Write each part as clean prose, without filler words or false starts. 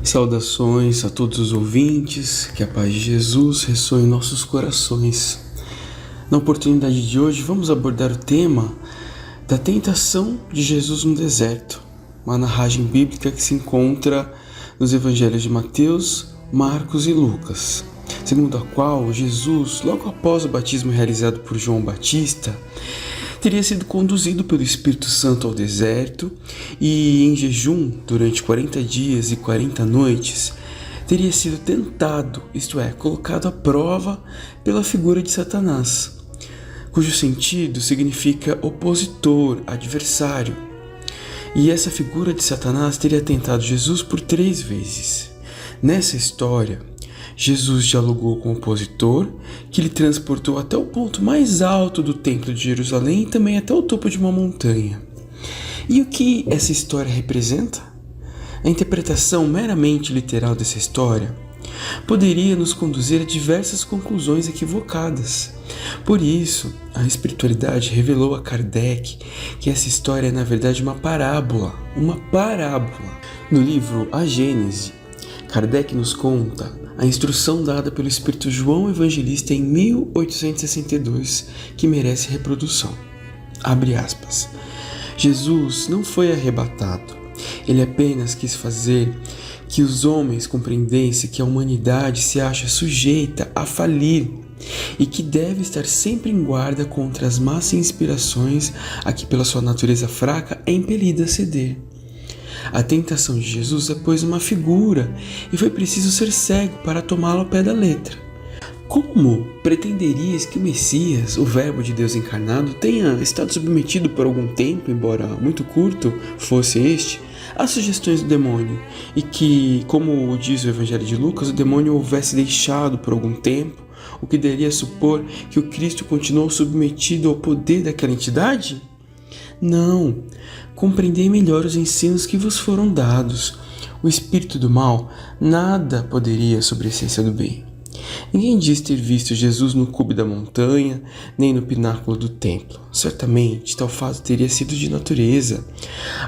Saudações a todos os ouvintes, que a paz de Jesus ressoe em nossos corações. Na oportunidade de hoje, vamos abordar o tema da tentação de Jesus no deserto, uma narragem bíblica que se encontra nos evangelhos de Mateus, Marcos e Lucas, segundo a qual Jesus, logo após o batismo realizado por João Batista, teria sido conduzido pelo Espírito Santo ao deserto e, em jejum, durante 40 dias e 40 noites, teria sido tentado, isto é, colocado à prova pela figura de Satanás, cujo sentido significa opositor, adversário. E essa figura de Satanás teria tentado Jesus por 3 vezes. Nessa história, Jesus dialogou com o opositor, que lhe transportou até o ponto mais alto do Templo de Jerusalém e também até o topo de uma montanha. E o que essa história representa? A interpretação meramente literal dessa história poderia nos conduzir a diversas conclusões equivocadas. Por isso, a espiritualidade revelou a Kardec que essa história é, na verdade, uma parábola. No livro A Gênese, Kardec nos conta a instrução dada pelo Espírito João Evangelista em 1862, que merece reprodução. Abre aspas. Jesus não foi arrebatado. Ele apenas quis fazer que os homens compreendessem que a humanidade se acha sujeita a falir e que deve estar sempre em guarda contra as más inspirações a que, pela sua natureza fraca, é impelida a ceder. A tentação de Jesus é, pois, uma figura, e foi preciso ser cego para tomá-la ao pé da letra. Como pretenderias que o Messias, o Verbo de Deus encarnado, tenha estado submetido por algum tempo, embora muito curto fosse este, às sugestões do demônio, e que, como diz o Evangelho de Lucas, o demônio o houvesse deixado por algum tempo, o que daria a supor que o Cristo continuou submetido ao poder daquela entidade? Não, compreendei melhor os ensinos que vos foram dados. O espírito do mal nada poderia sobre a essência do bem. Ninguém diz ter visto Jesus no cume da montanha, nem no pináculo do templo. Certamente, tal fato teria sido de natureza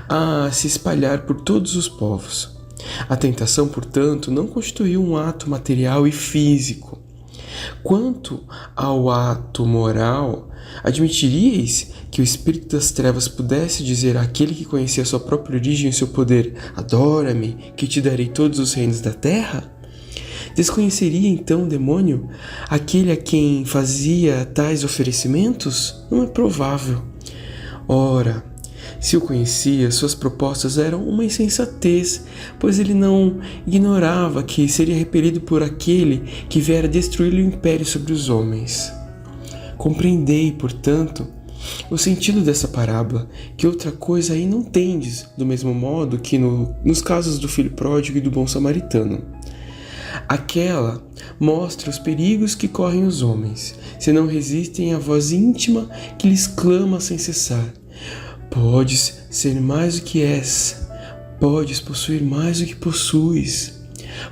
a se espalhar por todos os povos. A tentação, portanto, não constituiu um ato material e físico. Quanto ao ato moral, admitiríeis que o espírito das trevas pudesse dizer àquele que conhecia sua própria origem e seu poder: adora-me, que te darei todos os reinos da terra? Desconheceria então o demônio aquele a quem fazia tais oferecimentos? Não é provável. Ora, se o conhecia, suas propostas eram uma insensatez, pois ele não ignorava que seria repelido por aquele que viera destruir o império sobre os homens. Compreendei, portanto, o sentido dessa parábola, que outra coisa aí não tendes, do mesmo modo que nos casos do filho pródigo e do bom samaritano. Aquela mostra os perigos que correm os homens, se não resistem à voz íntima que lhes clama sem cessar. Podes ser mais do que és, podes possuir mais do que possuis,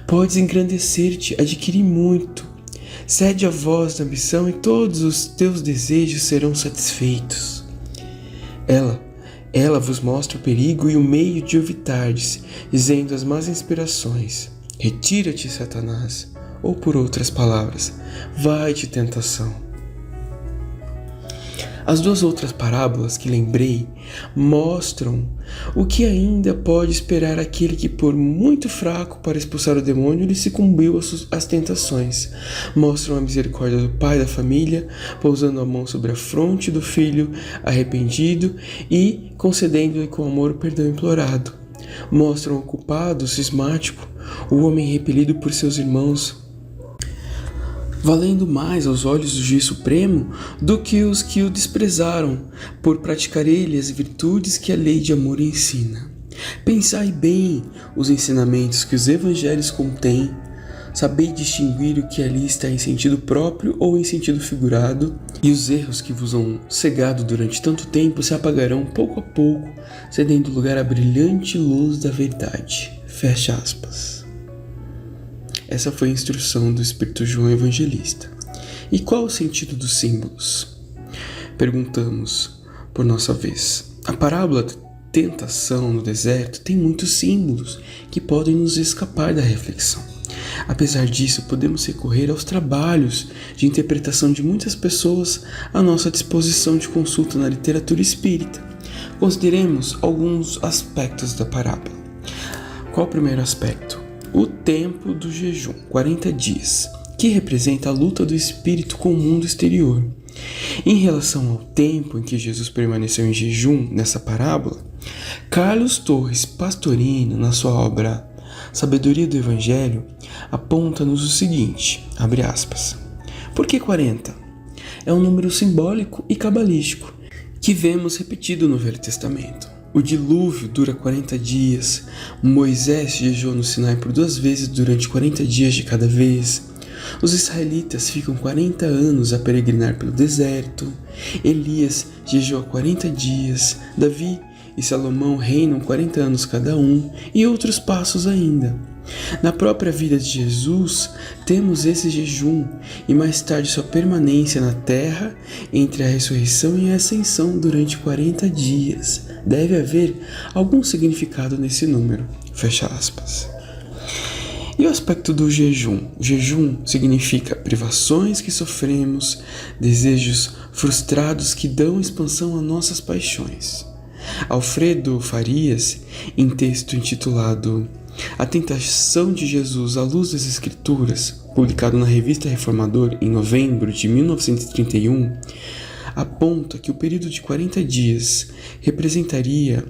podes engrandecer-te, adquirir muito. Cede à voz da ambição e todos os teus desejos serão satisfeitos. Ela vos mostra o perigo e o meio de evitardes, dizendo as más inspirações: retira-te, Satanás, ou por outras palavras, vai-te, tentação. As 2 outras parábolas que lembrei mostram o que ainda pode esperar aquele que, por muito fraco para expulsar o demônio, lhe sucumbiu às tentações. Mostram a misericórdia do pai da família, pousando a mão sobre a fronte do filho arrependido e concedendo-lhe com amor o perdão implorado. Mostram o culpado cismático, o homem repelido por seus irmãos, valendo mais aos olhos do juiz supremo do que os que o desprezaram, por praticar ele as virtudes que a lei de amor ensina. Pensai bem os ensinamentos que os evangelhos contêm, sabei distinguir o que ali está em sentido próprio ou em sentido figurado, e os erros que vos hão cegado durante tanto tempo se apagarão pouco a pouco, cedendo lugar à brilhante luz da verdade. Fecha aspas. Essa foi a instrução do Espírito João Evangelista. E qual o sentido dos símbolos? Perguntamos por nossa vez. A parábola tentação no deserto tem muitos símbolos que podem nos escapar da reflexão. Apesar disso, podemos recorrer aos trabalhos de interpretação de muitas pessoas à nossa disposição de consulta na literatura espírita. Consideremos alguns aspectos da parábola. Qual o primeiro aspecto? O tempo do jejum, 40 dias, que representa a luta do espírito com o mundo exterior. Em relação ao tempo em que Jesus permaneceu em jejum nessa parábola, Carlos Torres Pastorino, na sua obra Sabedoria do Evangelho, aponta-nos o seguinte, abre aspas, por que 40? É um número simbólico e cabalístico, que vemos repetido no Velho Testamento. O dilúvio dura 40 dias, Moisés jejuou no Sinai por 2 vezes durante 40 dias de cada vez, os israelitas ficam 40 anos a peregrinar pelo deserto, Elias jejuou 40 dias, Davi e Salomão reinam 40 anos cada um, e outros passos ainda. Na própria vida de Jesus, temos esse jejum e mais tarde sua permanência na terra entre a ressurreição e a ascensão durante 40 dias. Deve haver algum significado nesse número. Fecha aspas. E o aspecto do jejum? O jejum significa privações que sofremos, desejos frustrados que dão expansão a nossas paixões. Alfredo Farias, em texto intitulado A Tentação de Jesus à Luz das Escrituras, publicado na Revista Reformador em novembro de 1931, aponta que o período de 40 dias representaria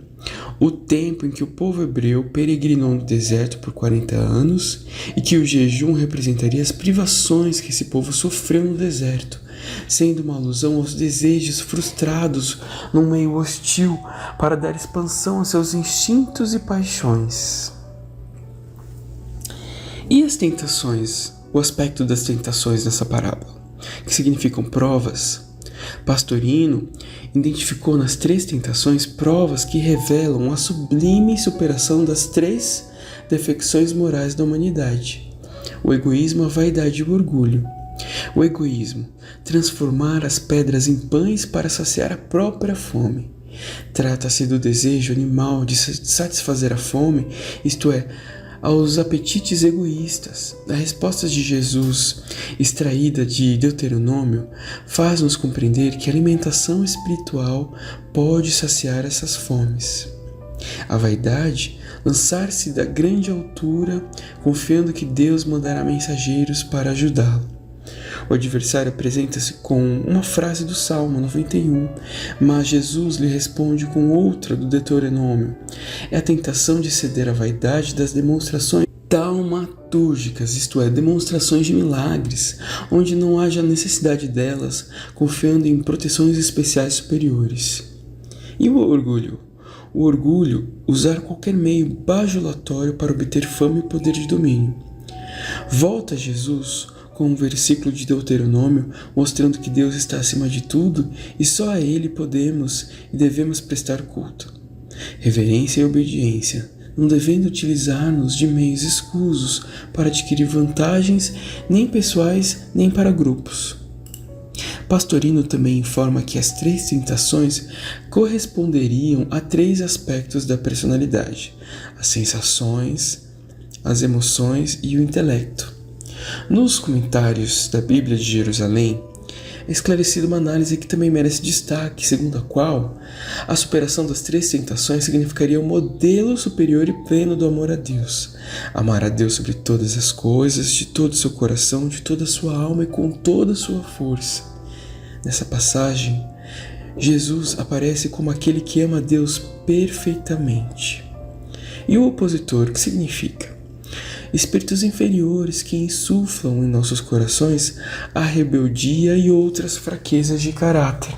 o tempo em que o povo hebreu peregrinou no deserto por 40 anos e que o jejum representaria as privações que esse povo sofreu no deserto, sendo uma alusão aos desejos frustrados num meio hostil para dar expansão a seus instintos e paixões. E as tentações? O aspecto das tentações nessa parábola, que significam provas. Pastorino identificou nas 3 tentações provas que revelam a sublime superação das 3 defecções morais da humanidade: o egoísmo, a vaidade e o orgulho. O egoísmo, transformar as pedras em pães para saciar a própria fome. Trata-se do desejo animal de satisfazer a fome, isto é, aos apetites egoístas. A resposta de Jesus, extraída de Deuteronômio, faz-nos compreender que a alimentação espiritual pode saciar essas fomes. A vaidade, lançar-se da grande altura, confiando que Deus mandará mensageiros para ajudá-lo. O adversário apresenta-se com uma frase do Salmo 91, mas Jesus lhe responde com outra do Deuteronômio. É a tentação de ceder à vaidade das demonstrações taumatúrgicas, isto é, demonstrações de milagres, onde não haja necessidade delas, confiando em proteções especiais superiores. E o orgulho? O orgulho, usar qualquer meio bajulatório para obter fama e poder de domínio. Volta Jesus com um versículo de Deuteronômio mostrando que Deus está acima de tudo e só a Ele podemos e devemos prestar culto. Reverência e obediência, não devendo utilizar-nos de meios escusos para adquirir vantagens nem pessoais nem para grupos. Pastorino também informa que as 3 tentações corresponderiam a 3 aspectos da personalidade: as sensações, as emoções e o intelecto. Nos comentários da Bíblia de Jerusalém, é esclarecida uma análise que também merece destaque, segundo a qual a superação das 3 tentações significaria um modelo superior e pleno do amor a Deus. Amar a Deus sobre todas as coisas, de todo o seu coração, de toda a sua alma e com toda a sua força. Nessa passagem, Jesus aparece como aquele que ama a Deus perfeitamente. E o opositor, que significa? Espíritos inferiores que insuflam em nossos corações a rebeldia e outras fraquezas de caráter.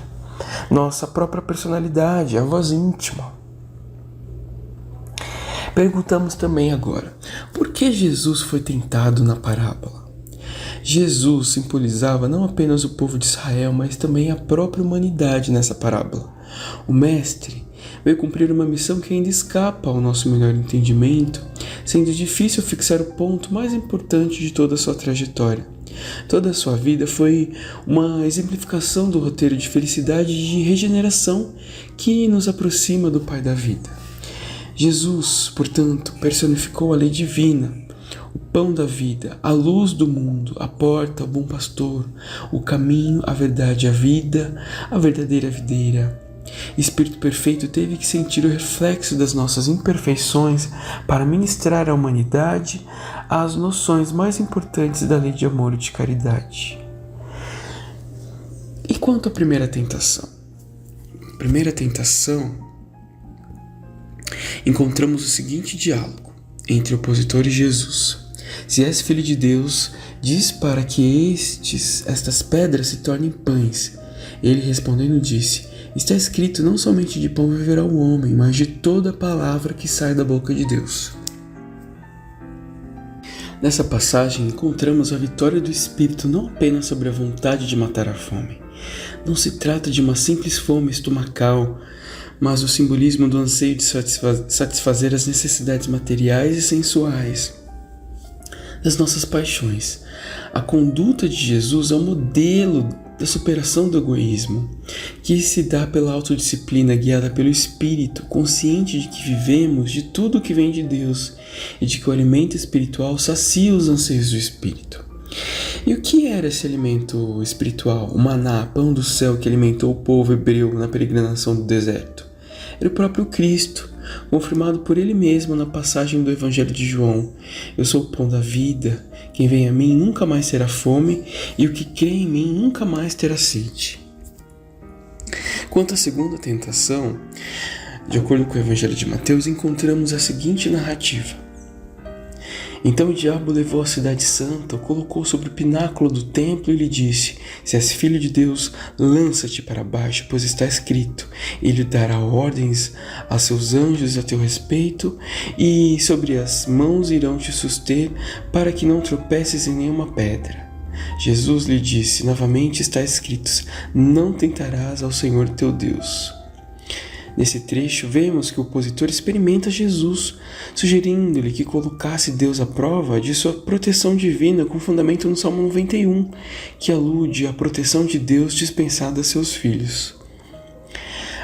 Nossa própria personalidade, a voz íntima. Perguntamos também agora, por que Jesus foi tentado na parábola? Jesus simbolizava não apenas o povo de Israel, mas também a própria humanidade nessa parábola. O mestre Veio cumprir uma missão que ainda escapa ao nosso melhor entendimento, sendo difícil fixar o ponto mais importante de toda a sua trajetória. Toda a sua vida foi uma exemplificação do roteiro de felicidade e de regeneração que nos aproxima do Pai da vida. Jesus, portanto, personificou a lei divina, o pão da vida, a luz do mundo, a porta, o bom pastor, o caminho, a verdade, a vida, a verdadeira videira. Espírito perfeito teve que sentir o reflexo das nossas imperfeições para ministrar à humanidade as noções mais importantes da lei de amor e de caridade. E quanto à primeira tentação? Primeira tentação, encontramos o seguinte diálogo entre o opositor e Jesus. Se és filho de Deus, diz para que estas pedras se tornem pães. Ele respondendo disse: está escrito, não somente de pão viverá o homem, mas de toda a palavra que sai da boca de Deus. Nessa passagem encontramos a vitória do Espírito não apenas sobre a vontade de matar a fome. Não se trata de uma simples fome estomacal, mas o simbolismo do anseio de satisfazer as necessidades materiais e sensuais das nossas paixões. A conduta de Jesus é um modelo da superação do egoísmo, que se dá pela autodisciplina guiada pelo Espírito, consciente de que vivemos de tudo que vem de Deus e de que o alimento espiritual sacia os anseios do Espírito. E o que era esse alimento espiritual? O maná, pão do céu que alimentou o povo hebreu na peregrinação do deserto. Era o próprio Cristo, confirmado por ele mesmo na passagem do Evangelho de João. Eu sou o pão da vida, quem vem a mim nunca mais terá fome, e o que crê em mim nunca mais terá sede. Quanto à segunda tentação, de acordo com o Evangelho de Mateus, encontramos a seguinte narrativa. Então o diabo levou a cidade santa, o colocou sobre o pináculo do templo e lhe disse: se és filho de Deus, lança-te para baixo, pois está escrito, ele dará ordens a seus anjos a teu respeito, e sobre as mãos irão te suster, para que não tropeces em nenhuma pedra. Jesus lhe disse: novamente está escrito, não tentarás ao Senhor teu Deus. Nesse trecho, vemos que o opositor experimenta Jesus, sugerindo-lhe que colocasse Deus à prova de sua proteção divina com fundamento no Salmo 91, que alude à proteção de Deus dispensada a seus filhos.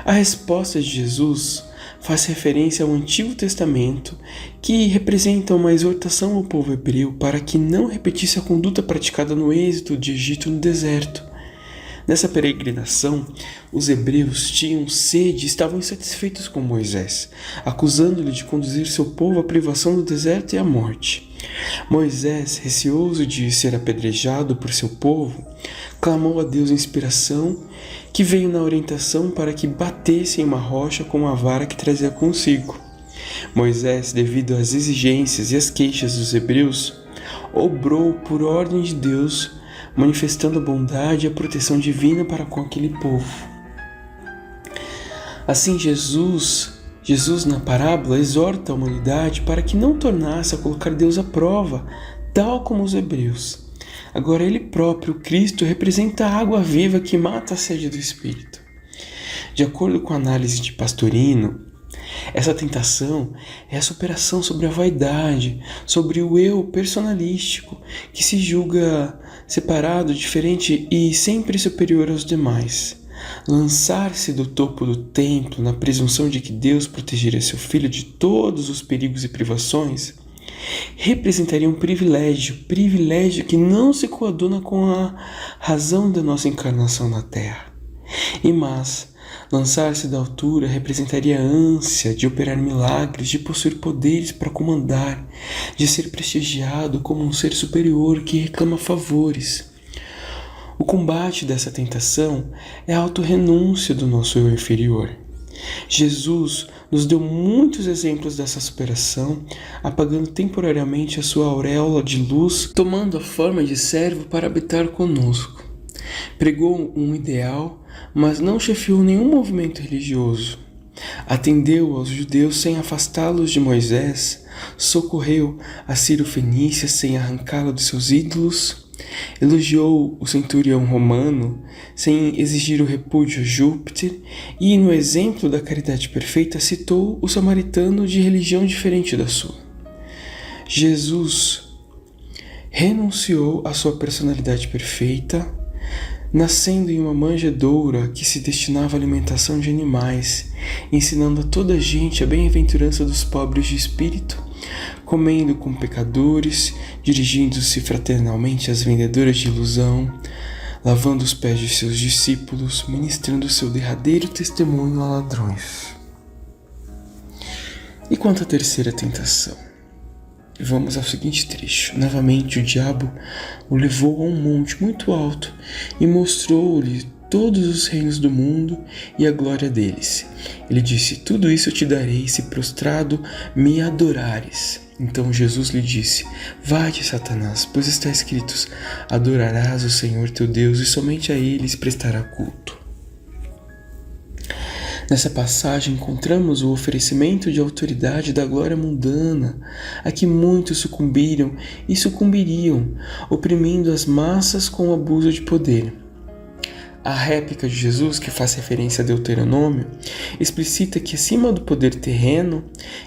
A resposta de Jesus faz referência ao Antigo Testamento, que representa uma exortação ao povo hebreu para que não repetisse a conduta praticada no êxodo de Egito no deserto. Nessa peregrinação, os hebreus tinham sede e estavam insatisfeitos com Moisés, acusando-lhe de conduzir seu povo à privação do deserto e à morte. Moisés, receoso de ser apedrejado por seu povo, clamou a Deus inspiração, que veio na orientação para que batesse em uma rocha com a vara que trazia consigo. Moisés, devido às exigências e às queixas dos hebreus, obrou por ordem de Deus, manifestando a bondade e a proteção divina para com aquele povo. Assim, Jesus na parábola exorta a humanidade para que não tornasse a colocar Deus à prova, tal como os hebreus. Agora ele próprio, Cristo, representa a água viva que mata a sede do Espírito. De acordo com a análise de Pastorino, essa tentação é a superação sobre a vaidade, sobre o eu personalístico, que se julga separado, diferente e sempre superior aos demais. Lançar-se do topo do templo na presunção de que Deus protegeria seu filho de todos os perigos e privações, representaria um privilégio que não se coaduna com a razão da nossa encarnação na Terra. Mas lançar-se da altura representaria a ânsia de operar milagres, de possuir poderes para comandar, de ser prestigiado como um ser superior que reclama favores. O combate dessa tentação é a autorrenúncia do nosso eu inferior. Jesus nos deu muitos exemplos dessa superação, apagando temporariamente a sua auréola de luz, tomando a forma de servo para habitar conosco. Pregou um ideal, mas não chefiou nenhum movimento religioso. Atendeu aos judeus sem afastá-los de Moisés, socorreu a Ciro Fenícia sem arrancá-la de seus ídolos, Elogiou o centurião romano sem exigir o repúdio a Júpiter e, no exemplo da caridade perfeita, citou o samaritano de religião diferente da sua. Jesus renunciou à sua personalidade perfeita, nascendo em uma manjedoura que se destinava à alimentação de animais, ensinando a toda a gente a bem-aventurança dos pobres de espírito, comendo com pecadores, dirigindo-se fraternalmente às vendedoras de ilusão, lavando os pés de seus discípulos, ministrando seu derradeiro testemunho a ladrões. E quanto à terceira tentação? Vamos ao seguinte trecho. Novamente o diabo o levou a um monte muito alto e mostrou-lhe todos os reinos do mundo e a glória deles. Ele disse: tudo isso eu te darei se prostrado me adorares. Então Jesus lhe disse: vai-te, Satanás, pois está escrito: adorarás o Senhor teu Deus e somente a ele prestará culto. Nessa passagem encontramos o oferecimento de autoridade da glória mundana, a que muitos sucumbiram e sucumbiriam, oprimindo as massas com o abuso de poder. A réplica de Jesus, que faz referência a Deuteronômio, explicita que acima do poder terreno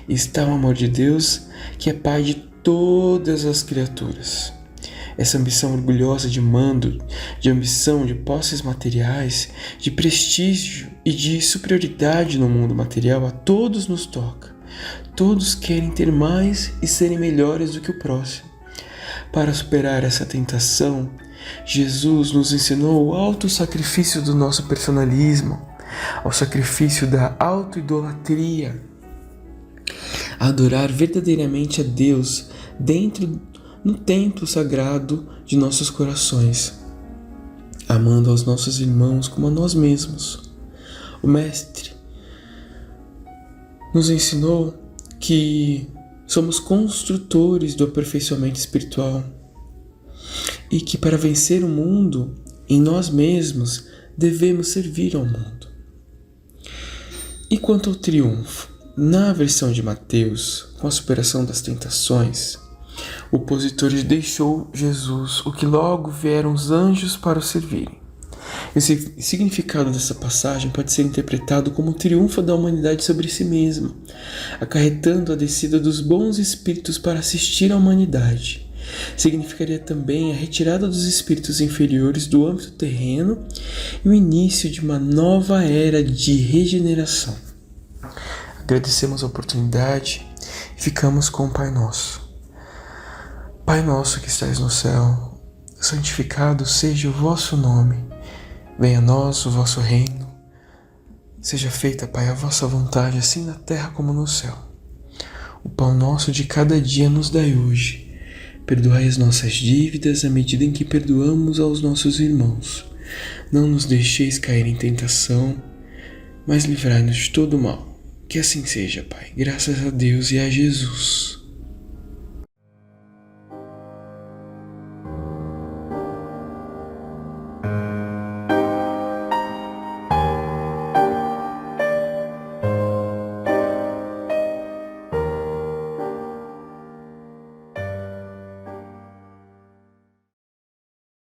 está o amor de Deus, que é Pai de todas as criaturas. Essa ambição orgulhosa de mando, de ambição de posses materiais, de prestígio e de superioridade no mundo material, a todos nos toca. Todos querem ter mais e serem melhores do que o próximo. Para superar essa tentação, Jesus nos ensinou o alto sacrifício do nosso personalismo, ao sacrifício da autoidolatria, a adorar verdadeiramente a Deus no templo sagrado de nossos corações, amando aos nossos irmãos como a nós mesmos. O Mestre nos ensinou que somos construtores do aperfeiçoamento espiritual e que para vencer o mundo em nós mesmos devemos servir ao mundo. E quanto ao triunfo, na versão de Mateus, com a superação das tentações, o opositor deixou Jesus, o que logo vieram os anjos para o servirem. Esse significado dessa passagem pode ser interpretado como o triunfo da humanidade sobre si mesma, acarretando a descida dos bons espíritos para assistir à humanidade. Significaria também a retirada dos espíritos inferiores do âmbito terreno e o início de uma nova era de regeneração. Agradecemos a oportunidade e ficamos com o Pai Nosso. Pai nosso que estais no céu, santificado seja o vosso nome. Venha a nós o vosso reino. Seja feita, Pai, a vossa vontade, assim na terra como no céu. O pão nosso de cada dia nos dai hoje. Perdoai as nossas dívidas à medida em que perdoamos aos nossos irmãos. Não nos deixeis cair em tentação, mas livrai-nos de todo o mal. Que assim seja, Pai. Graças a Deus e a Jesus.